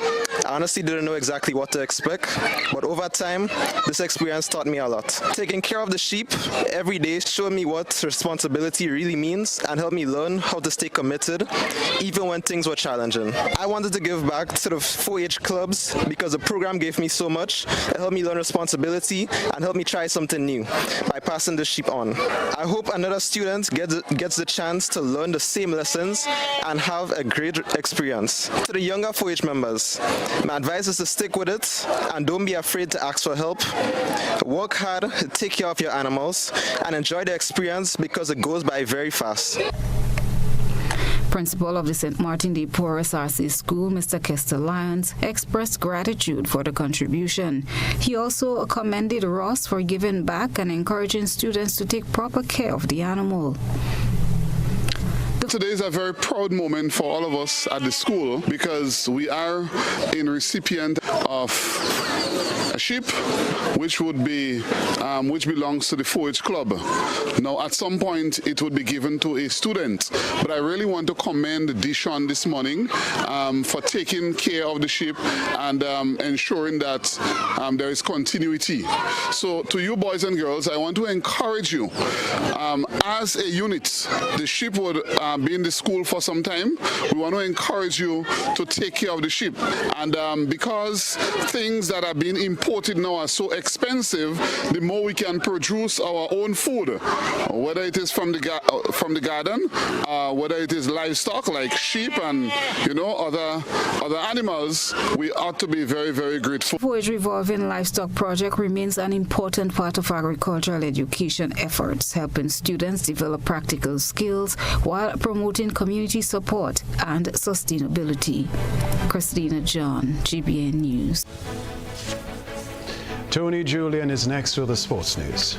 I honestly didn't know exactly what to expect, but over time, this experience taught me a lot. Taking care of the sheep every day showed me what responsibility really means and helped me learn how to stay committed even when things were challenging. I wanted to give back to the 4-H clubs because the program gave me so much. It helped me learn responsibility and helped me try something new by passing the sheep on. I hope another student gets the chance to learn the same lessons and have a great experience. To the younger 4-H members, my advice is to stick with it and don't be afraid to ask for help. Work hard, take care of your animals, and enjoy the experience because it goes by very fast. Principal of the St. Martin de Porres RC School, Mr. Kester Lyons, expressed gratitude for the contribution. He also commended Ross for giving back and encouraging students to take proper care of the animal. Today is a very proud moment for all of us at the school because we are in recipient of a sheep which belongs to the 4-H club. Now at some point it would be given to a student, but I really want to commend Deshaun this morning for taking care of the sheep and ensuring that there is continuity. So to you boys and girls, I want to encourage you as a unit. The sheep would be in the school for some time. We want to encourage you to take care of the sheep, and because things that are being imported now are so expensive, the more we can produce our own food, whether it is from the garden, whether it is livestock like sheep and other animals, we ought to be very, very grateful. 4-H Revolving Livestock Project remains an important part of agricultural education efforts, helping students develop practical skills while promoting community support and sustainability. Christina John, GBN News. Tony Julian is next with the sports news.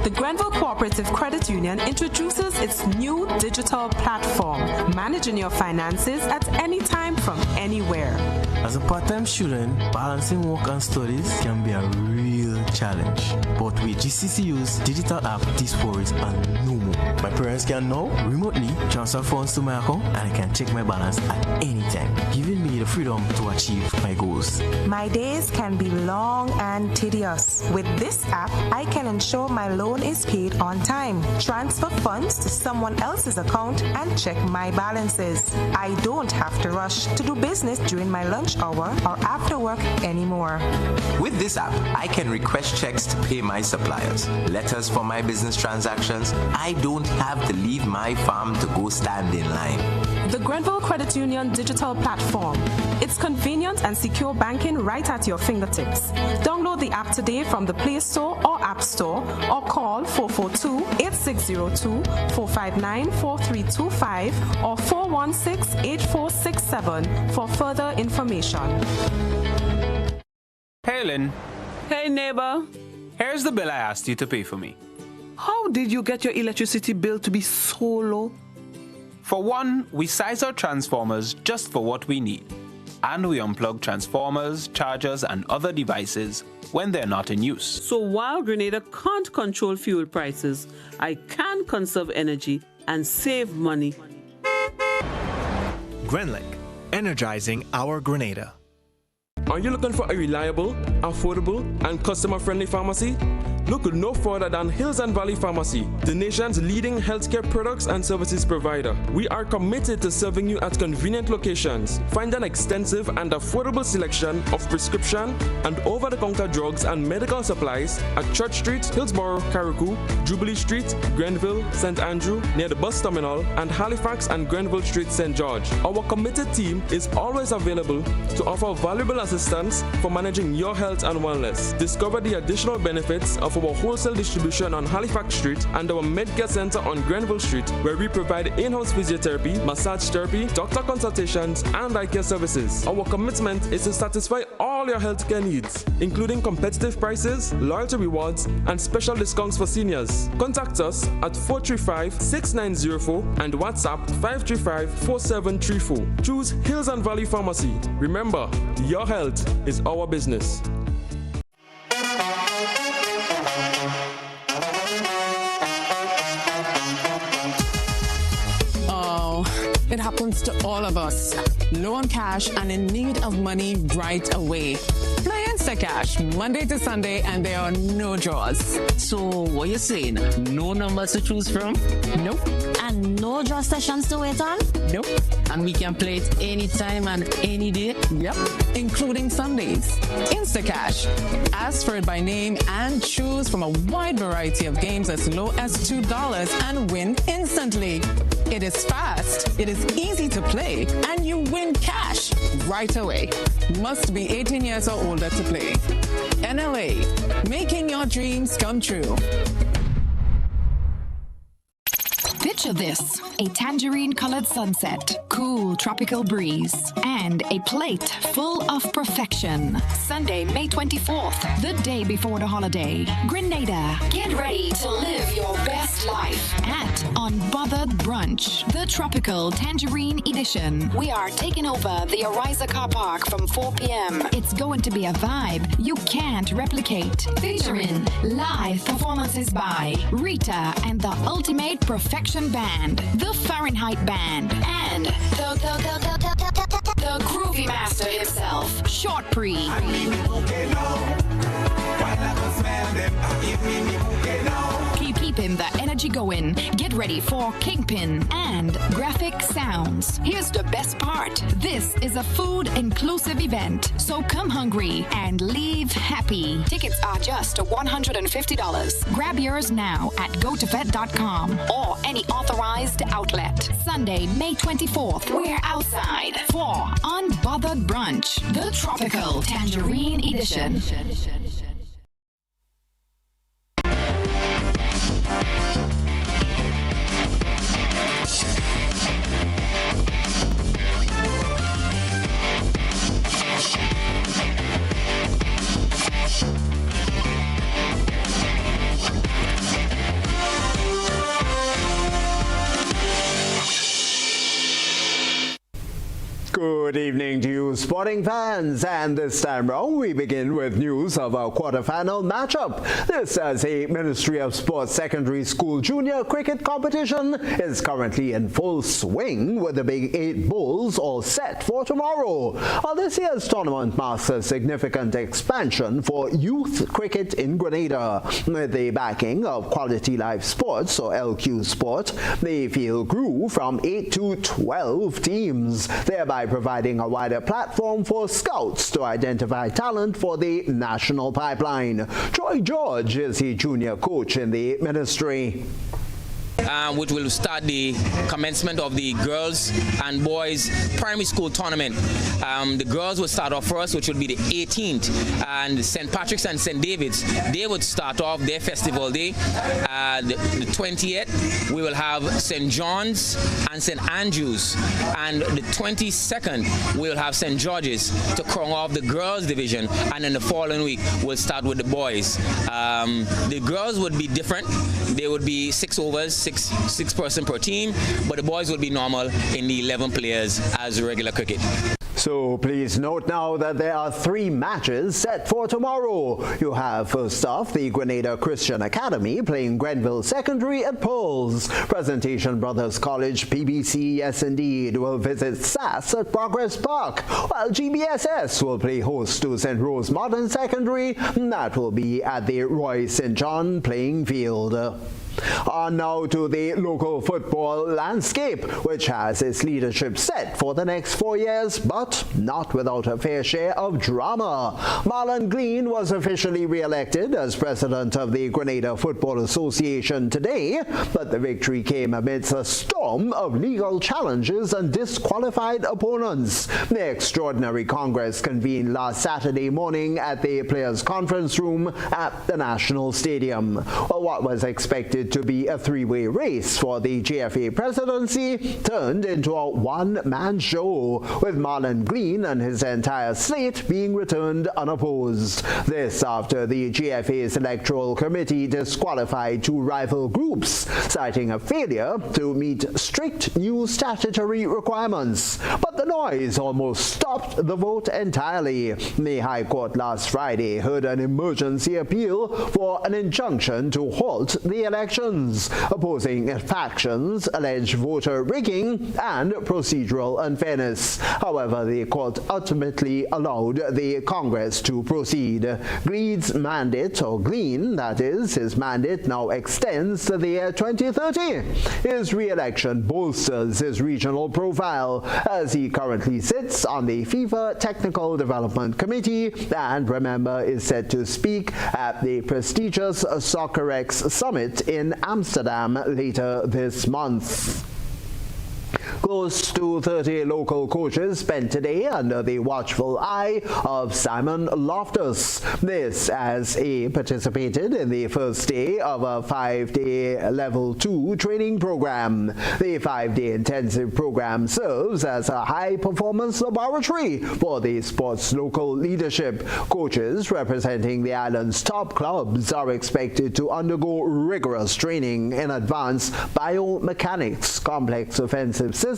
The Grenville Cooperative Credit Union introduces its new digital platform, managing your finances at any time from anywhere. As a part-time student, balancing work and studies can be a real challenge. But with GCCU's digital app, these worries are no more. My parents can now remotely transfer funds to my account and I can check my balance at any time, giving me the freedom to achieve my goals. My days can be long and tedious. With this app, I can ensure my loan is paid on time, transfer funds to someone else's account, and check my balances. I don't have to rush to do business during my lunch hour or after work anymore. With this app, I can request checks to pay my suppliers, letters for my business transactions. I don't have to leave my farm to go stand in line. The Grenville Credit Union digital platform. It's convenient and secure banking right at your fingertips. Download the app today from the Play Store or App Store or call 442-8602, 459-4325 or 416-8467 for further information. Hey Lynn. Hey neighbor. Here's the bill I asked you to pay for me. How did you get your electricity bill to be so low? For one, we size our transformers just for what we need. And we unplug transformers, chargers, and other devices when they're not in use. So while Grenada can't control fuel prices, I can conserve energy and save money. Grenlec, energizing our Grenada. Are you looking for a reliable, affordable, and customer-friendly pharmacy? Look no further than Hills and Valley Pharmacy, the nation's leading healthcare products and services provider. We are committed to serving you at convenient locations. Find an extensive and affordable selection of prescription and over-the-counter drugs and medical supplies at Church Street, Hillsborough, Carriacou, Jubilee Street, Grenville, St. Andrew, near the bus terminal, and Halifax and Grenville Street, St. George. Our committed team is always available to offer valuable assistance for managing your health and wellness. Discover the additional benefits of our wholesale distribution on Halifax Street and our Medcare Center on Grenville Street, where we provide in-house physiotherapy, massage therapy, doctor consultations, and eye care services. Our commitment is to satisfy all your healthcare needs, including competitive prices, loyalty rewards, and special discounts for seniors. Contact us at 435-6904 and WhatsApp 535-4734. Choose Hills and Valley Pharmacy. Remember, your health is our business. It happens to all of us. Low on cash and in need of money right away. Play Instacash Monday to Sunday and there are no draws. So what you saying? No numbers to choose from? Nope. And no draw sessions to wait on? Nope. And we can play it anytime and any day? Yep. Including Sundays. Instacash. Ask for it by name and choose from a wide variety of games as low as $2 and win instantly. It is fast, it is easy to play, and you win cash right away. Must be 18 years or older to play. NLA, making your dreams come true. Picture this, a tangerine-colored sunset, cool tropical breeze, and a plate full of perfection. Sunday, May 24th, the day before the holiday. Grenada, get ready to live your best life at Unbothered Brunch, the Tropical Tangerine Edition. We are taking over the Ariza Car Park from 4 p.m. It's going to be a vibe you can't replicate. Featuring live performances by Rita and the Ultimate Perfection Band, the Fahrenheit Band, and the Groovy Master himself, Short Pre. Keeping the energy going. Get ready for Kingpin and Graphic Sounds. Here's the best part. This is a food-inclusive event, so come hungry and leave happy. Tickets are just $150. Grab yours now at gotofed.com or any authorized outlet. Sunday, May 24th, we're outside for Unbothered Brunch, the Tropical Tangerine Edition. Good evening to you, sporting fans, and this time round we begin with news of our quarterfinal matchup. This as a Ministry of Sports Secondary School Junior Cricket competition is currently in full swing with the Big 8 Bulls all set for tomorrow. This year's tournament marks a significant expansion for youth cricket in Grenada. With the backing of Quality Life Sports, or LQ Sport, the field grew from 8 to 12 teams, thereby providing a wider platform for scouts to identify talent for the national pipeline. Troy George is the junior coach in the ministry. Which will start the commencement of the girls and boys primary school tournament. The girls will start off first, which will be the 18th, and St. Patrick's and St. David's, they would start off their festival day. The 20th, we will have St. John's and St. Andrews, and the 22nd, we will have St. George's to crown off the girls division, and then the following week, we'll start with the boys. The girls would be different. They would be 6 overs, six person per team, but the boys would be normal in the 11 players as regular cricket. So please note now that there are 3 matches set for tomorrow. You have first off the Grenada Christian Academy playing Grenville Secondary at Pearls. Presentation Brothers College PBC, yes indeed, will visit SAS at Progress Park, while GBSS will play host to St. Rose Modern Secondary. That will be at the Roy St. John playing field. On now to the local football landscape, which has its leadership set for the next 4 years, but not without a fair share of drama. Marlon Glean was officially re-elected as president of the Grenada Football Association today, but the victory came amidst a storm of legal challenges and disqualified opponents. The extraordinary Congress convened last Saturday morning at the Players' Conference Room at the National Stadium. What was expected to be a 3-way race for the GFA presidency turned into a one-man show, with Marlon Glean and his entire slate being returned unopposed. This after the GFA's electoral committee disqualified 2 rival groups, citing a failure to meet strict new statutory requirements. But the noise almost stopped the vote entirely. The High Court last Friday heard an emergency appeal for an injunction to halt the election. Opposing factions allege voter rigging and procedural unfairness. However, the court ultimately allowed the Congress to proceed. Glean's mandate, or Glean, that is, his mandate now extends to the year 2030. His re-election bolsters his regional profile, as he currently sits on the FIFA Technical Development Committee and, remember, is set to speak at the prestigious Soccerex Summit in Amsterdam later this month. Close to 30 local coaches spent today under the watchful eye of Simon Loftus. This as he participated in the first day of a 5-day Level 2 training program. The 5-day intensive program serves as a high-performance laboratory for the sport's local leadership. Coaches representing the island's top clubs are expected to undergo rigorous training in advanced biomechanics, complex offensive systems,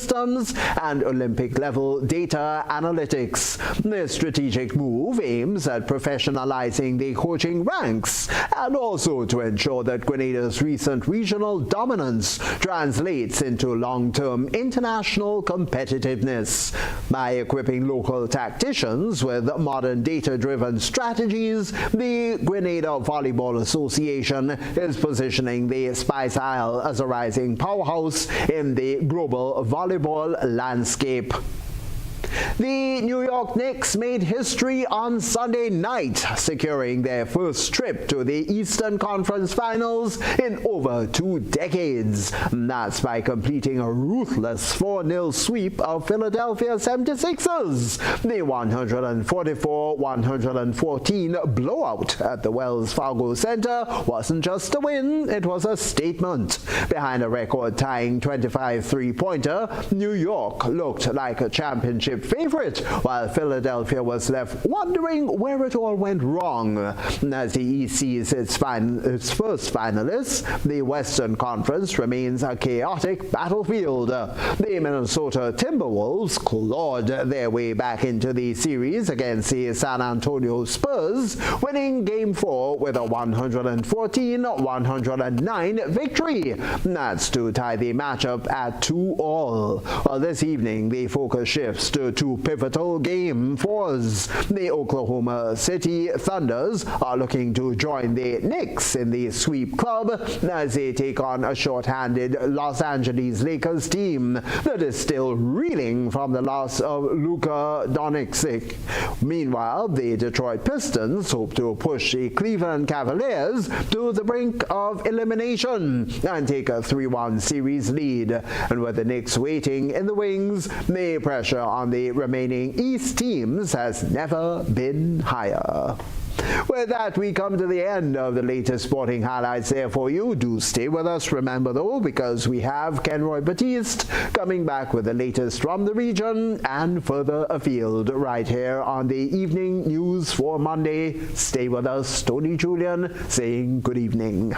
and Olympic-level data analytics. The strategic move aims at professionalizing the coaching ranks and also to ensure that Grenada's recent regional dominance translates into long-term international competitiveness. By equipping local tacticians with modern data-driven strategies, the Grenada Volleyball Association is positioning the Spice Isle as a rising powerhouse in the global volleyball landscape. The New York Knicks made history on Sunday night, securing their first trip to the Eastern Conference Finals in over 2 decades. That's by completing a ruthless 4-0 sweep of Philadelphia 76ers. The 144-114 blowout at the Wells Fargo Center wasn't just a win, it was a statement. Behind a record-tying 25 three-pointer, New York looked like a championship favorite, while Philadelphia was left wondering where it all went wrong. As the East sees its first finalists, the Western Conference remains a chaotic battlefield. The Minnesota Timberwolves clawed their way back into the series against the San Antonio Spurs, winning Game 4 with a 114-109 victory. That's to tie the matchup at 2-all. Well, this evening, the focus shifts to 2 pivotal Game 4s. The Oklahoma City Thunders are looking to join the Knicks in the sweep club as they take on a short-handed Los Angeles Lakers team that is still reeling from the loss of Luka Doncic. Meanwhile, the Detroit Pistons hope to push the Cleveland Cavaliers to the brink of elimination and take a 3-1 series lead. And with the Knicks waiting in the wings, the pressure on the remaining East teams has never been higher. With that, we come to the end of the latest sporting highlights there for you. Do stay with us, remember though, because we have Kenroy Baptiste coming back with the latest from the region and further afield right here on the Evening News for Monday. Stay with us. Tony Julian saying good evening.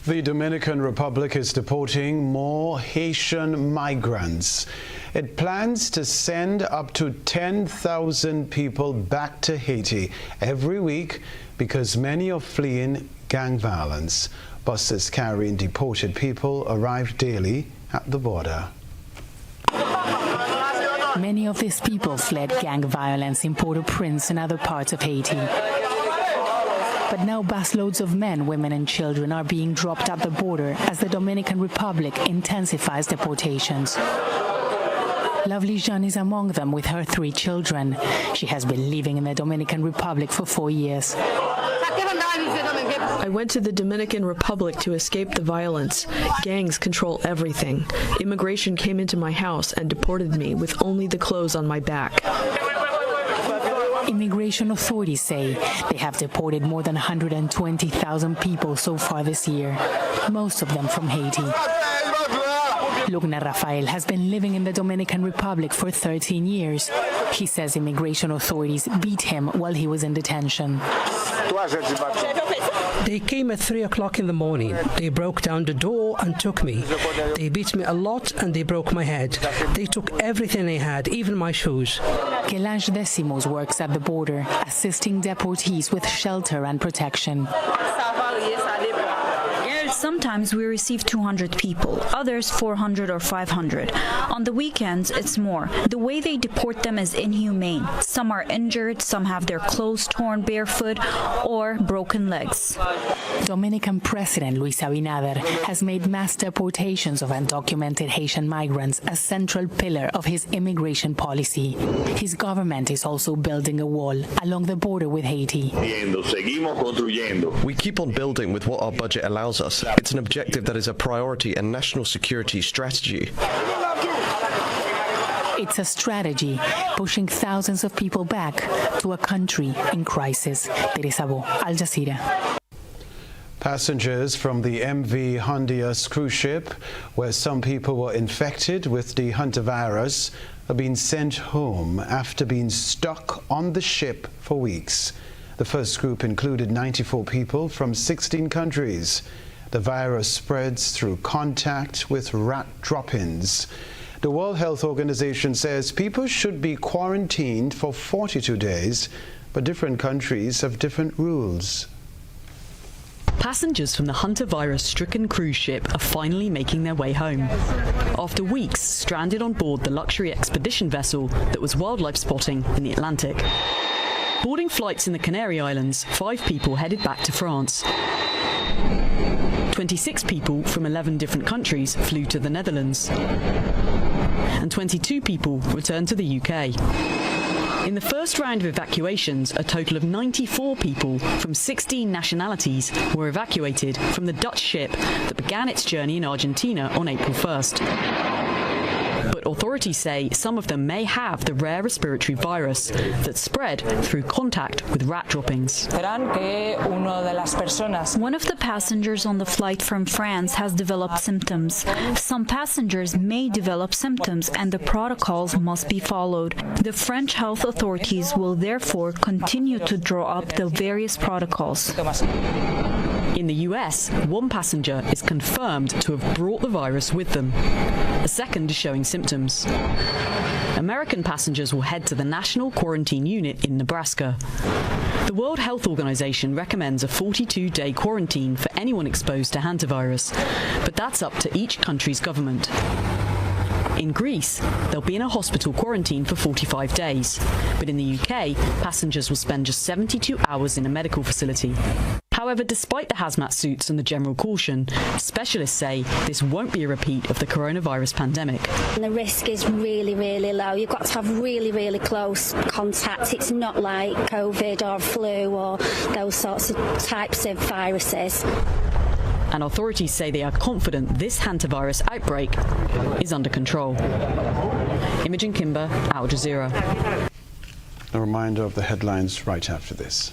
The Dominican Republic is deporting more Haitian migrants. It plans to send up to 10,000 people back to Haiti every week because many are fleeing gang violence. Buses carrying deported people arrive daily at the border. Many of these people fled gang violence in Port-au-Prince and other parts of Haiti. But now busloads of men, women and children are being dropped at the border as the Dominican Republic intensifies deportations. Lovely Jean is among them with her 3 children. She has been living in the Dominican Republic for 4 years. I went to the Dominican Republic to escape the violence. Gangs control everything. Immigration came into my house and deported me with only the clothes on my back. Immigration authorities say they have deported more than 120,000 people so far this year, most of them from Haiti. Lugna Rafael has been living in the Dominican Republic for 13 years. He says immigration authorities beat him while he was in detention. They came at 3 o'clock in the morning. They broke down the door and took me. They beat me a lot and they broke my head. They took everything I had, even my shoes. Kelange Decimos works at the border, assisting deportees with shelter and protection. Sometimes we receive 200 people, others 400 or 500. On the weekends, it's more. The way they deport them is inhumane. Some are injured, some have their clothes torn barefoot or broken legs. Dominican President Luis Abinader has made mass deportations of undocumented Haitian migrants a central pillar of his immigration policy. His government is also building a wall along the border with Haiti. We keep on building with what our budget allows us. It's an objective that is a priority and national security strategy. It's a strategy pushing thousands of people back to a country in crisis. Teresa Bo, Al Jazeera. Passengers from the MV Honduras cruise ship, where some people were infected with the hantavirus, are being sent home after being stuck on the ship for weeks. The first group included 94 people from 16 countries. The virus spreads through contact with rat drop-ins. The World Health Organization says people should be quarantined for 42 days, but different countries have different rules. Passengers from the hantavirus-stricken cruise ship are finally making their way home. After weeks stranded on board the luxury expedition vessel that was wildlife spotting in the Atlantic. Boarding flights in the Canary Islands, 5 people headed back to France. 26 people from 11 different countries flew to the Netherlands. And 22 people returned to the UK. In the first round of evacuations, a total of 94 people from 16 nationalities were evacuated from the Dutch ship that began its journey in Argentina on April 1st. But authorities say some of them may have the rare respiratory virus that spread through contact with rat droppings. One of the passengers on the flight from France has developed symptoms. Some passengers may develop symptoms and the protocols must be followed. The French health authorities will therefore continue to draw up the various protocols. In the US, 1 passenger is confirmed to have brought the virus with them. A second is showing symptoms. American passengers will head to the National Quarantine Unit in Nebraska. The World Health Organization recommends a 42-day quarantine for anyone exposed to hantavirus, but that's up to each country's government. In Greece, they'll be in a hospital quarantine for 45 days, but in the UK, passengers will spend just 72 hours in a medical facility. However, despite the hazmat suits and the general caution, specialists say this won't be a repeat of the coronavirus pandemic. The risk is really, really low. You've got to have really, really close contact. It's not like COVID or flu or those sorts of types of viruses. And authorities say they are confident this hantavirus outbreak is under control. Imogen Kimber, Al Jazeera. A reminder of the headlines right after this.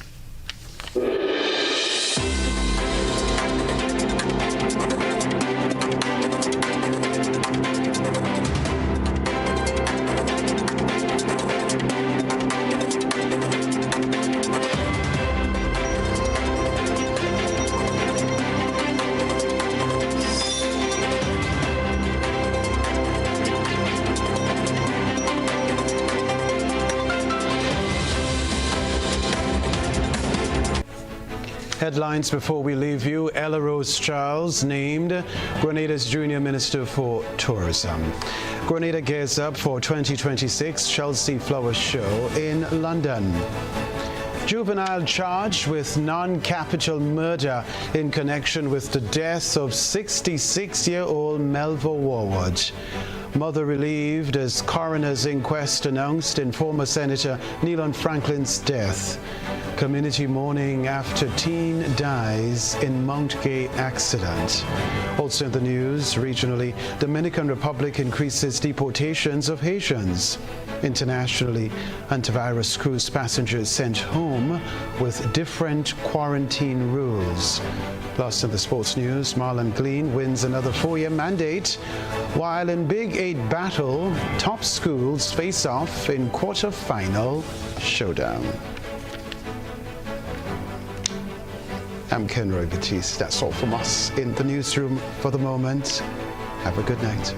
headlines before we leave you. Ella Rose Charles named Grenada's Junior Minister for Tourism. Grenada gears up for 2026 Chelsea Flower Show in London. Juvenile charged with non-capital murder in connection with the death of 66-year-old Melva Warwood. Mother relieved as coroner's inquest announced in former Senator Nealon Franklin's death. Community mourning after teen dies in Mount Gay accident. Also in the news, regionally, Dominican Republic increases deportations of Haitians. Internationally, antivirus cruise passengers sent home with different quarantine rules. Plus, in the sports news, Marlon Glean wins another 4-year mandate, while in Big 8 battle, top schools face off in quarter-final showdown. I'm Kenroy Baptiste. That's all from us in the newsroom for the moment. Have a good night.